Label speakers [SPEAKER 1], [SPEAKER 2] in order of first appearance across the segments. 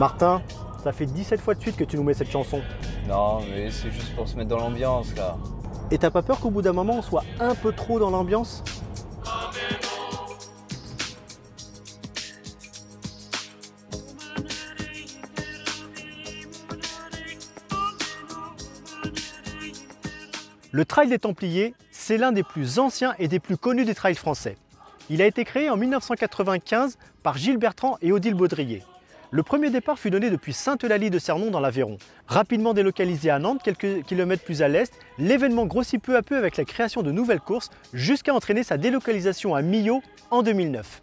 [SPEAKER 1] Martin, ça fait 17 fois de suite que tu nous mets cette chanson.
[SPEAKER 2] Non, mais c'est juste pour se mettre dans l'ambiance là.
[SPEAKER 1] Et t'as pas peur qu'au bout d'un moment on soit un peu trop dans l'ambiance? Le Trail des Templiers, c'est l'un des plus anciens et des plus connus des trails français. Il a été créé en 1995 par Gilles Bertrand et Odile Baudrier. Le premier départ fut donné depuis Sainte-Eulalie de Cernon dans l'Aveyron. Rapidement délocalisé à Nantes, quelques kilomètres plus à l'est, l'événement grossit peu à peu avec la création de nouvelles courses jusqu'à entraîner sa délocalisation à Millau en 2009.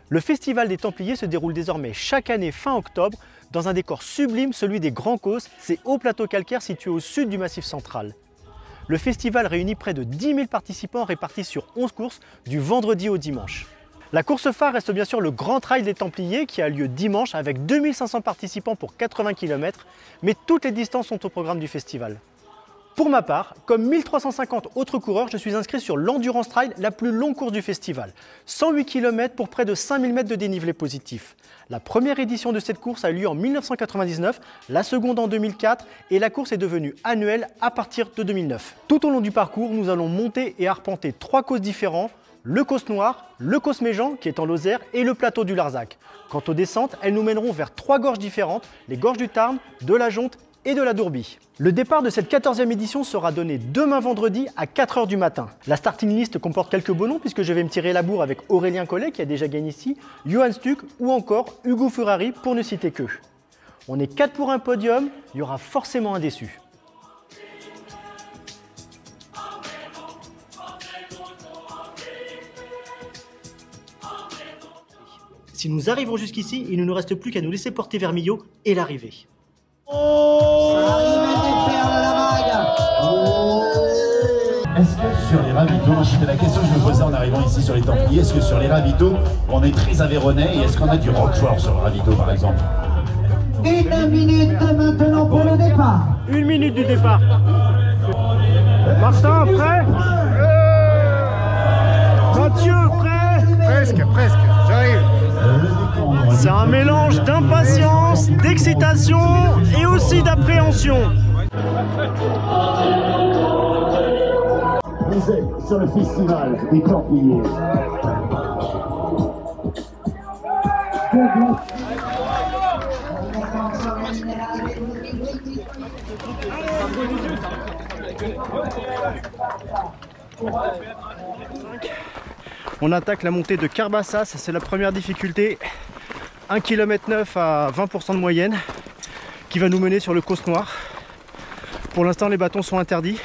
[SPEAKER 1] Le Festival des Templiers se déroule désormais chaque année fin octobre dans un décor sublime, celui des Grands Causses, ces hauts plateaux calcaires situés au sud du Massif central. Le festival réunit près de 10 000 participants répartis sur 11 courses du vendredi au dimanche. La course phare reste bien sûr le Grand Trail des Templiers qui a lieu dimanche avec 2500 participants pour 80 km, mais toutes les distances sont au programme du festival. Pour ma part, comme 1350 autres coureurs, je suis inscrit sur l'Endurance Trail, la plus longue course du festival. 108 km pour près de 5000 mètres de dénivelé positif. La première édition de cette course a eu lieu en 1999, la seconde en 2004 et la course est devenue annuelle à partir de 2009. Tout au long du parcours, nous allons monter et arpenter 3 causes différents, le Causse Noir, le Causse Méjean qui est en Lozère et le plateau du Larzac. Quant aux descentes, elles nous mèneront vers 3 gorges différentes, les gorges du Tarn, de la Jonte et de la Dourbie. Le départ de cette 14e édition sera donné demain vendredi à 4 h du matin. La starting list comporte quelques beaux noms puisque je vais me tirer la bourre avec Aurélien Collet qui a déjà gagné ici, Johan Stuck ou encore Hugo Ferrari pour ne citer qu'eux. On est 4 pour un podium, il y aura forcément un déçu. Si nous arrivons jusqu'ici, il ne nous reste plus qu'à nous laisser porter vers Millau et l'arrivée.
[SPEAKER 3] Est-ce que sur les ravitaux, c'était la question que je me posais en arrivant ici sur les Templiers, est-ce que sur les ravitaux, on est très aveyronnais et est-ce qu'on a du roquefort sur le ravito par exemple?
[SPEAKER 4] 1 minute maintenant pour le départ.
[SPEAKER 1] 1 minute du départ. Martin, prêt? Mathieu, prêt?
[SPEAKER 5] Presque, j'arrive.
[SPEAKER 1] C'est un mélange d'impatience, d'excitation et aussi d'appréhension.
[SPEAKER 3] Vous êtes sur le festival des Templiers.
[SPEAKER 1] On attaque la montée de Carbassas, c'est la première difficulté. 1,9 km à 20% de moyenne qui va nous mener sur le Causse Noir. Pour l'instant les bâtons sont interdits.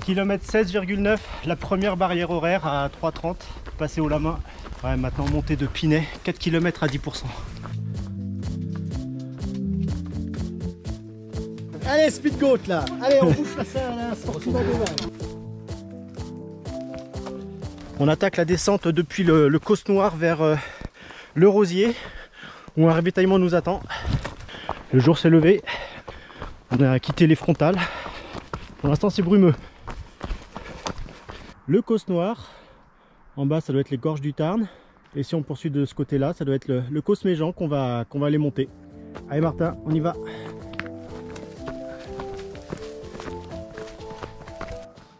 [SPEAKER 1] Kilomètre 16,9, la première barrière horaire à 3,30, passé haut la main. Ouais, maintenant montée de Pinet, 4 km à 10%. Allez, speed goat là. Allez, on bouge la sortie dans le. On attaque la descente depuis le Causse Noir vers le Rosier, où un ravitaillement nous attend. Le jour s'est levé. On a quitté les frontales. Pour l'instant, c'est brumeux. Le Causse Noir. En bas, ça doit être les gorges du Tarn. Et si on poursuit de ce côté-là, ça doit être le Causse Méjean qu'on va aller monter. Allez Martin, on y va.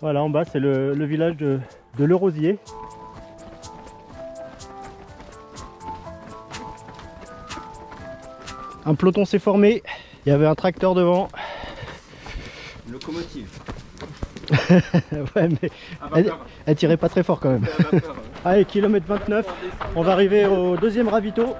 [SPEAKER 1] Voilà, en bas, c'est le village de Le Rosier. Un peloton s'est formé. Il y avait un tracteur devant.
[SPEAKER 2] Une locomotive.
[SPEAKER 1] Ouais, mais elle tirait pas très fort quand même. Allez, kilomètre 29. On va arriver au deuxième ravito.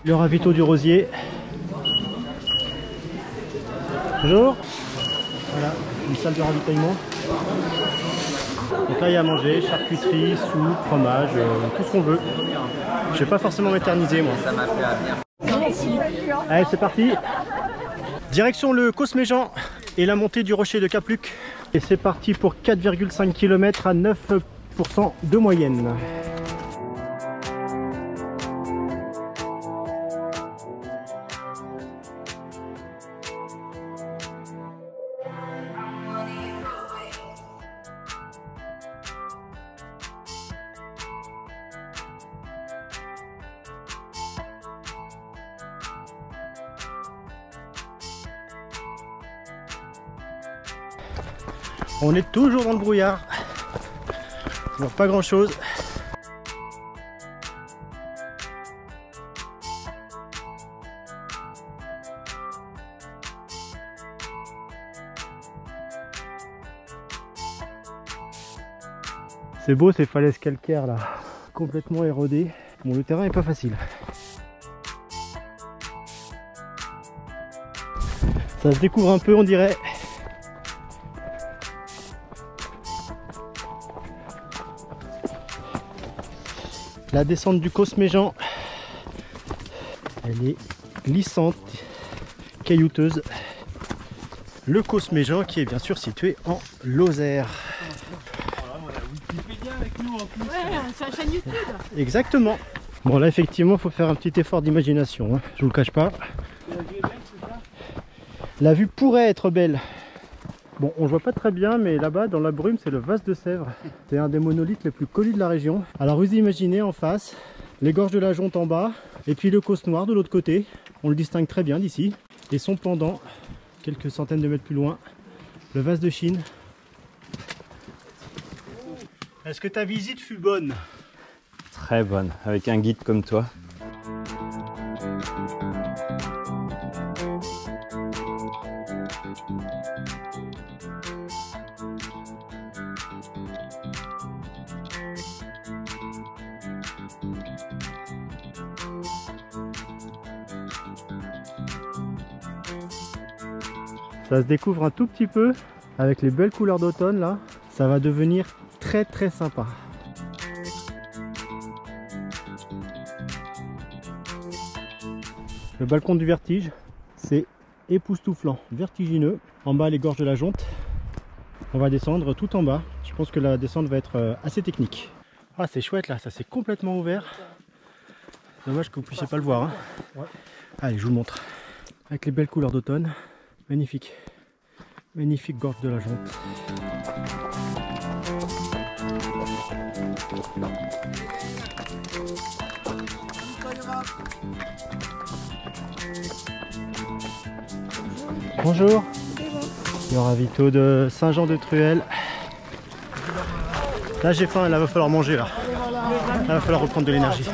[SPEAKER 1] Le ravito du Rosier. Bonjour. Voilà, une salle de ravitaillement. Donc là il y a à manger, charcuterie, soupe, fromage, tout ce qu'on veut. Je vais pas forcément m'éterniser moi.
[SPEAKER 2] Ça m'a fait bien.
[SPEAKER 1] Allez, c'est parti. Direction le Causse Méjean. et la montée du rocher de Capluc. Et c'est parti pour 4,5 km à 9% de moyenne. On est toujours dans le brouillard, on voit pas grand chose. C'est beau ces falaises calcaires là, complètement érodées. Bon, le terrain est pas facile. Ça se découvre un peu on dirait. La descente du Cosméjean, elle est glissante, caillouteuse. Le Cosméjean qui est bien sûr situé en Lozère.
[SPEAKER 5] Ouais, c'est la chaîne YouTube.
[SPEAKER 1] Exactement. Bon là effectivement il faut faire un petit effort d'imagination, hein. Je vous le cache pas. La vue pourrait être belle. Bon, on ne voit pas très bien, mais là-bas, dans la brume, c'est le vase de Sèvres. C'est un des monolithes les plus connus de la région. Alors, vous imaginez en face, les gorges de la Jonte en bas, et puis le Causse Noir de l'autre côté. On le distingue très bien d'ici. Et son pendant, quelques centaines de mètres plus loin, le vase de Chine. Est-ce que ta visite fut bonne?
[SPEAKER 2] Très bonne, avec un guide comme toi.
[SPEAKER 1] Ça se découvre un tout petit peu avec les belles couleurs d'automne là. Ça va devenir très très sympa. Le balcon du vertige, c'est époustouflant, vertigineux. En bas les gorges de la Jonte. On va descendre tout en bas. Je pense que la descente va être assez technique. Ah c'est chouette là, ça s'est complètement ouvert. Dommage que vous ne puissiez pas le voir, hein. Ouais. Allez, je vous le montre. Avec les belles couleurs d'automne. Magnifique. Magnifique gorge de la Jonte. Bonjour. Le ravito de Saint-Jean-de-Truelle. Là j'ai faim, là va falloir manger là. Là va falloir reprendre de l'énergie.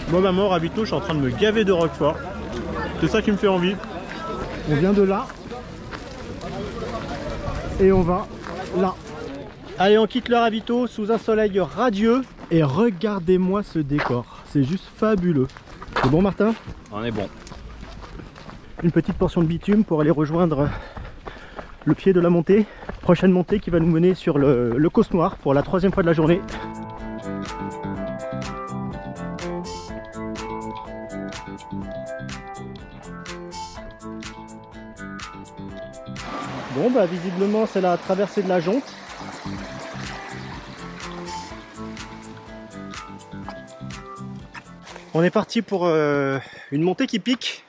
[SPEAKER 1] Moi maman, ravito, je suis en train de me gaver de roquefort. C'est ça qui me fait envie. On vient de là. Et on va là. Allez, on quitte le ravito sous un soleil radieux. Et regardez-moi ce décor. C'est juste fabuleux. C'est bon Martin?
[SPEAKER 2] On est bon.
[SPEAKER 1] Une petite portion de bitume pour aller rejoindre le pied de la montée. Prochaine montée qui va nous mener sur le Causse Noir pour la 3e fois de la journée. Bon bah visiblement c'est la traversée de la Jonte. On est parti pour une montée qui pique.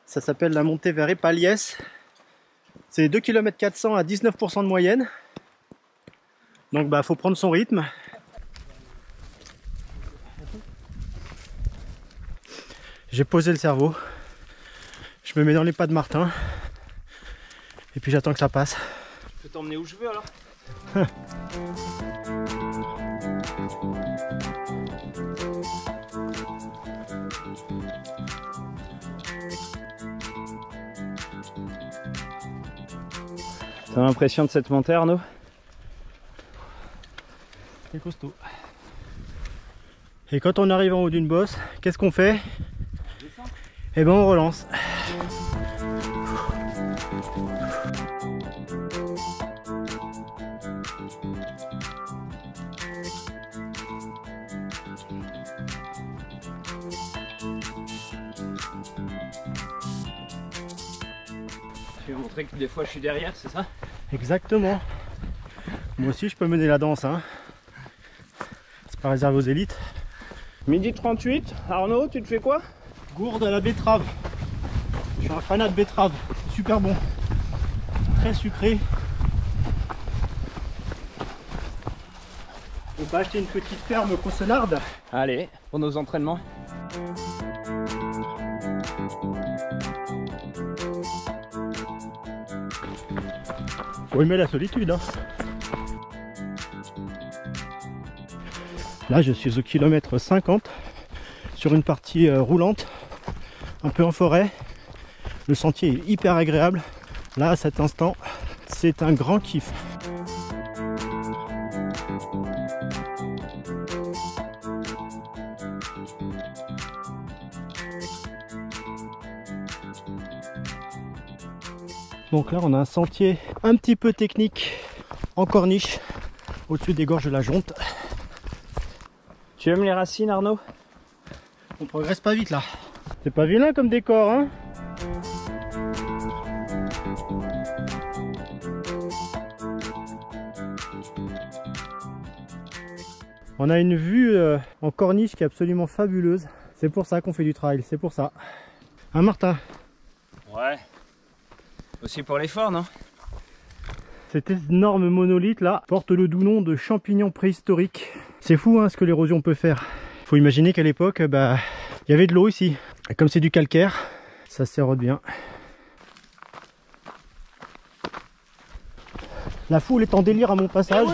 [SPEAKER 1] Ça s'appelle la montée vers Épaliès. C'est 2 km 400 à 19% de moyenne. Donc bah faut prendre son rythme. J'ai posé le cerveau. Je me mets dans les pas de Martin. Et puis j'attends que ça passe.
[SPEAKER 2] Je peux t'emmener où je veux alors. T'as l'impression de cette montée Arnaud?
[SPEAKER 1] C'est costaud. Et quand on arrive en haut d'une bosse, qu'est-ce qu'on fait? Eh ben on relance.
[SPEAKER 2] Tu veux montrer que des fois je suis derrière, c'est ça?
[SPEAKER 1] Exactement. Moi aussi je peux mener la danse, hein. C'est pas réservé aux élites.
[SPEAKER 2] Midi 38, Arnaud, tu te fais quoi?
[SPEAKER 1] Gourde à la betterave. Je suis un fanat de betterave. Super bon. Très sucré. On va acheter une petite ferme consonarde.
[SPEAKER 2] Allez, pour nos entraînements.
[SPEAKER 1] Faut aimer la solitude, hein. Là je suis au kilomètre 50 sur une partie roulante, un peu en forêt. Le sentier est hyper agréable. Là à cet instant c'est un grand kiff. Donc là on a un sentier un petit peu technique en corniche au-dessus des gorges de la Jonte.
[SPEAKER 2] Tu aimes les racines, Arnaud?
[SPEAKER 1] On progresse pas vite là. C'est pas vilain comme décor, hein? On a une vue en corniche qui est absolument fabuleuse. C'est pour ça qu'on fait du trail, c'est pour ça. Hein Martin?
[SPEAKER 2] Ouais. Aussi pour l'effort, non?
[SPEAKER 1] Cet énorme monolithe là porte le doux nom de champignon préhistorique. C'est fou hein, ce que l'érosion peut faire. Il faut imaginer qu'à l'époque, il y avait de l'eau ici. Et comme c'est du calcaire, ça s'érode bien. La foule est en délire à mon passage.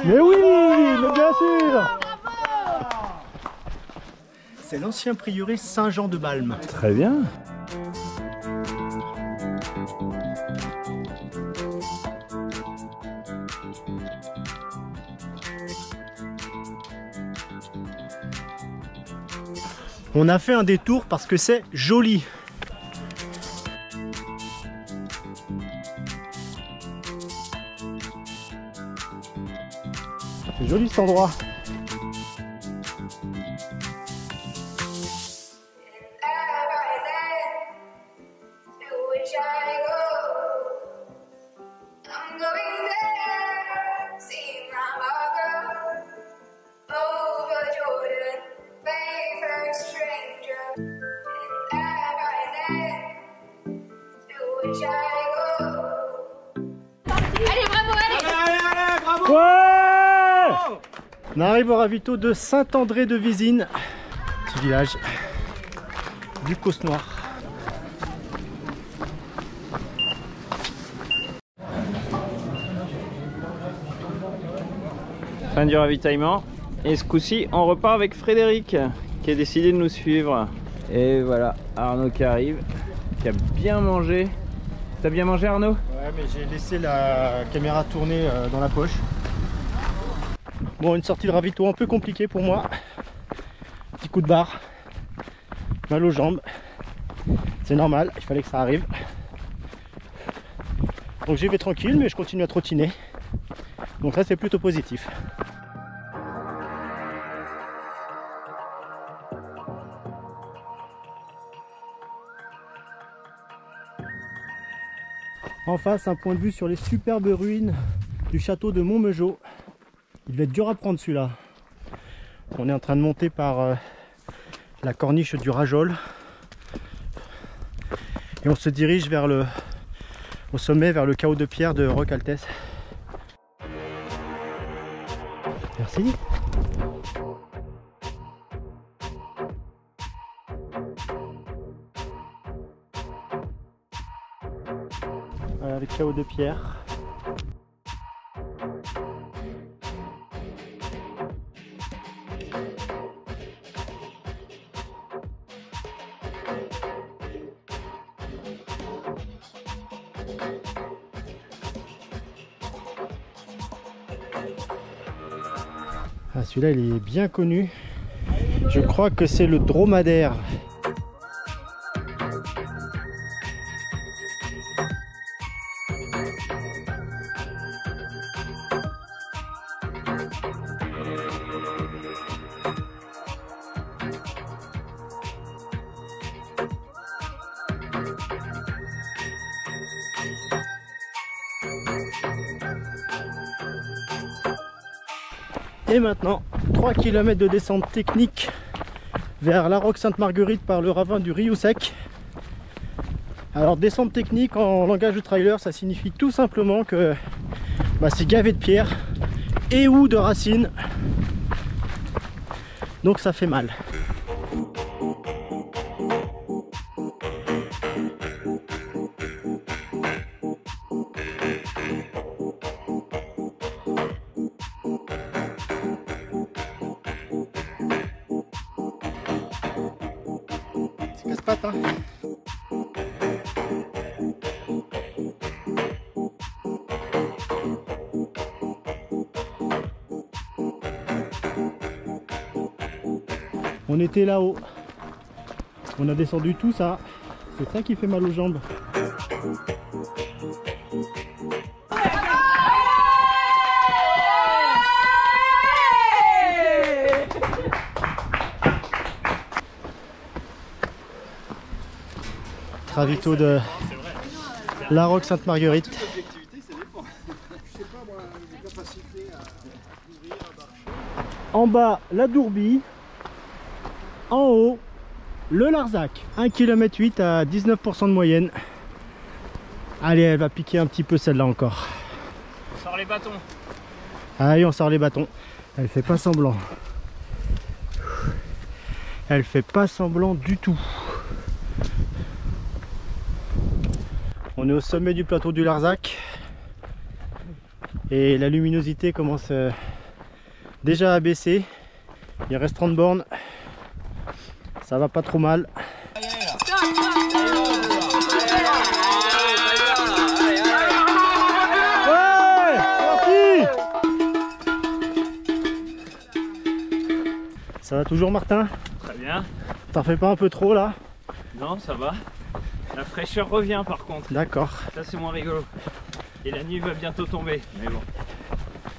[SPEAKER 1] Mais oui, mais bien sûr. C'est l'ancien prieuré Saint-Jean de Balme.
[SPEAKER 2] Très bien.
[SPEAKER 1] On a fait un détour parce que c'est joli. C'est joli cet endroit.
[SPEAKER 5] Allez, bravo, allez!
[SPEAKER 1] Ouais! On arrive au ravito de Saint-André-de-Vizine, petit village du Causse-Noir.
[SPEAKER 2] Fin du ravitaillement. Et ce coup-ci, on repart avec Frédéric qui a décidé de nous suivre. Et voilà, Arnaud qui arrive, qui a bien mangé. T'as bien mangé, Arnaud?
[SPEAKER 1] Ouais, mais j'ai laissé la caméra tourner dans la poche. Bon, une sortie de ravito un peu compliquée pour moi. Petit coup de barre, mal aux jambes. C'est normal, il fallait que ça arrive. Donc j'y vais tranquille, mais je continue à trottiner. Donc ça, c'est plutôt positif. En face, un point de vue sur les superbes ruines du château de Montmeugeot. Il va être dur à prendre celui-là. On est en train de monter par la corniche du Rajol. Et on se dirige vers au sommet, vers le chaos de pierre de Roque Altesse. Merci. Voilà le chaos de pierre. Ah, celui-là il est bien connu. Je crois que c'est le dromadaire. Et maintenant 3 km de descente technique vers la Roque Sainte-Marguerite par le ravin du Rioux-Sec. Alors descente technique en langage de trailer, ça signifie tout simplement que c'est gavé de pierres et ou de racines, donc ça fait mal. C'est casse-pattes, hein. On était là-haut, on a descendu tout ça, c'est ça qui fait mal aux jambes. Ravito de la Roque Sainte-Marguerite. En bas, la Dourbie. En haut, le Larzac. 1,8 km à 19% de moyenne. Allez, elle va piquer un petit peu celle-là encore.
[SPEAKER 2] On sort les bâtons.
[SPEAKER 1] Allez, on sort les bâtons. Elle fait pas semblant. Elle fait pas semblant du tout. On est au sommet du plateau du Larzac. Et la luminosité commence déjà à baisser. Il reste 30 bornes. Ça va pas trop mal. Ouais, merci. Ça va toujours, Martin?
[SPEAKER 2] Très bien.
[SPEAKER 1] T'en fais pas un peu trop là?
[SPEAKER 2] Non, ça va. La fraîcheur revient par contre.
[SPEAKER 1] D'accord.
[SPEAKER 2] Ça c'est moins rigolo. Et la nuit va bientôt tomber. Mais bon,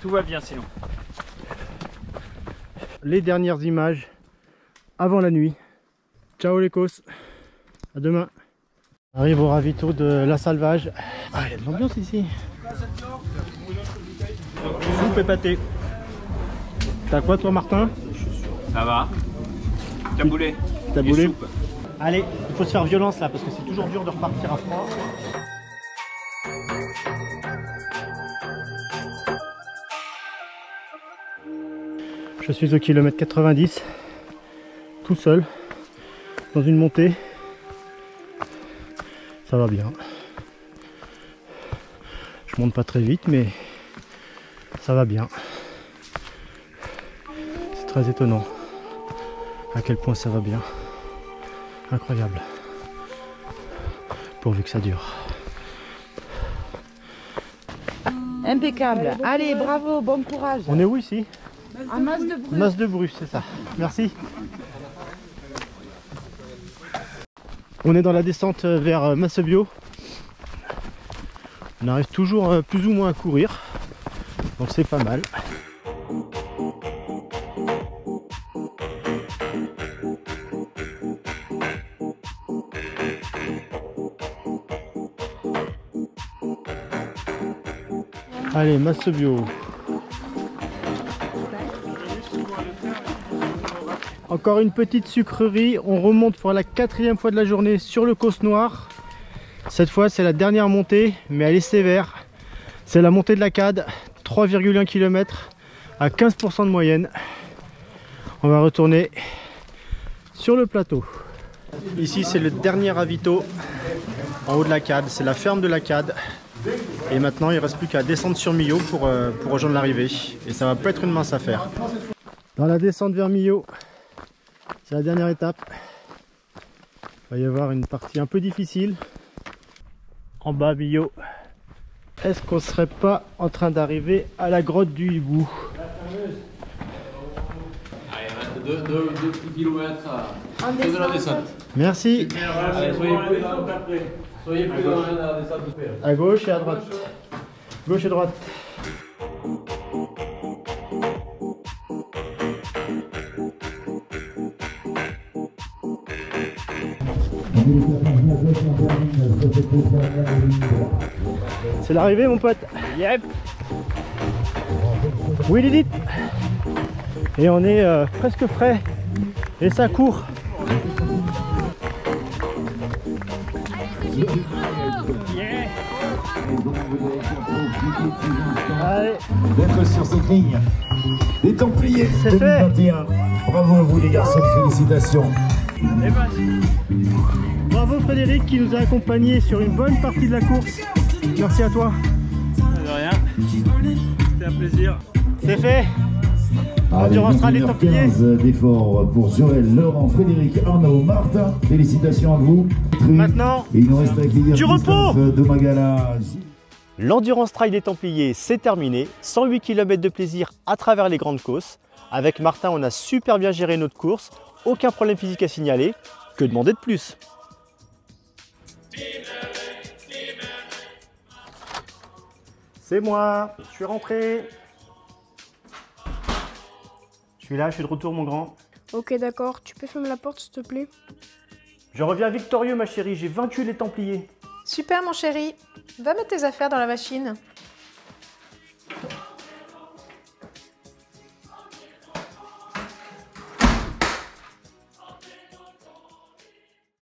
[SPEAKER 2] tout va bien sinon.
[SPEAKER 1] Les dernières images avant la nuit. Ciao les cosses, à demain. On arrive au ravito de la Salvage. Ah, il y a de l'ambiance ici. Soupe et pâté. T'as quoi toi, Martin?
[SPEAKER 2] Ça va. Taboulé.
[SPEAKER 1] Taboulé. Allez, il faut se faire violence là parce que c'est toujours dur de repartir à froid. Je suis au kilomètre 90, tout seul, dans une montée. Ça va bien. Je monte pas très vite, mais ça va bien. C'est très étonnant à quel point ça va bien. Incroyable. Pourvu que ça dure.
[SPEAKER 6] Impeccable. Allez, bravo, bon courage.
[SPEAKER 1] On est où ici?
[SPEAKER 6] À Mas de Bruges.
[SPEAKER 1] Mas de Bruges, c'est ça. Merci. On est dans la descente vers Massebio. On arrive toujours plus ou moins à courir. Donc c'est pas mal. Allez, Massebio. Encore une petite sucrerie. On remonte pour la 4e fois de la journée sur le Causse Noir. Cette fois, c'est la dernière montée, mais elle est sévère. C'est la montée de la CAD, 3,1 km à 15% de moyenne. On va retourner sur le plateau. Ici, c'est le dernier ravito en haut de la CAD. C'est la ferme de la CAD. Et maintenant, il ne reste plus qu'à descendre sur Millau pour rejoindre l'arrivée. Et ça va pas être une mince affaire. Dans la descente vers Millau, c'est la dernière étape. Il va y avoir une partie un peu difficile. En bas, Millau. Est-ce qu'on serait pas en train d'arriver à la grotte du hibou?
[SPEAKER 7] Allez, il reste 2 km de la descente.
[SPEAKER 1] Merci.
[SPEAKER 7] Allez, soyez prudents dans la descente.
[SPEAKER 1] À gauche et à droite. Gauche et droite. C'est l'arrivée, mon pote.
[SPEAKER 2] Yep.
[SPEAKER 1] Oui, Lilith. Et on est presque frais. Et ça court. Yeah. Allez.
[SPEAKER 3] D'être sur cette ligne des Templiers
[SPEAKER 1] C'est
[SPEAKER 3] 2021. Bravo à vous les garçons, félicitations.
[SPEAKER 1] Et bah, bravo Frédéric qui nous a accompagnés sur une bonne partie de la course. Merci à toi.
[SPEAKER 2] De rien. C'était un plaisir.
[SPEAKER 1] C'est fait.
[SPEAKER 3] Allez,
[SPEAKER 1] Endurance Rally Templiers.
[SPEAKER 3] 15 d'efforts pour Joël, Laurent, Frédéric, Arnaud, Martin. Félicitations à vous.
[SPEAKER 1] Maintenant,
[SPEAKER 3] et il nous reste à accueillir
[SPEAKER 1] du repos.
[SPEAKER 3] Domagala.
[SPEAKER 1] L'Endurance Trail des Templiers, c'est terminé. 108 km de plaisir à travers les grandes causses. Avec Martin, on a super bien géré notre course. Aucun problème physique à signaler. Que demander de plus? C'est moi, je suis rentré. Je suis là, je suis de retour mon grand.
[SPEAKER 8] Ok d'accord, tu peux fermer la porte s'il te plaît?
[SPEAKER 1] Je reviens victorieux ma chérie, j'ai vaincu les Templiers.
[SPEAKER 5] Super mon chéri. Va mettre tes affaires dans la machine.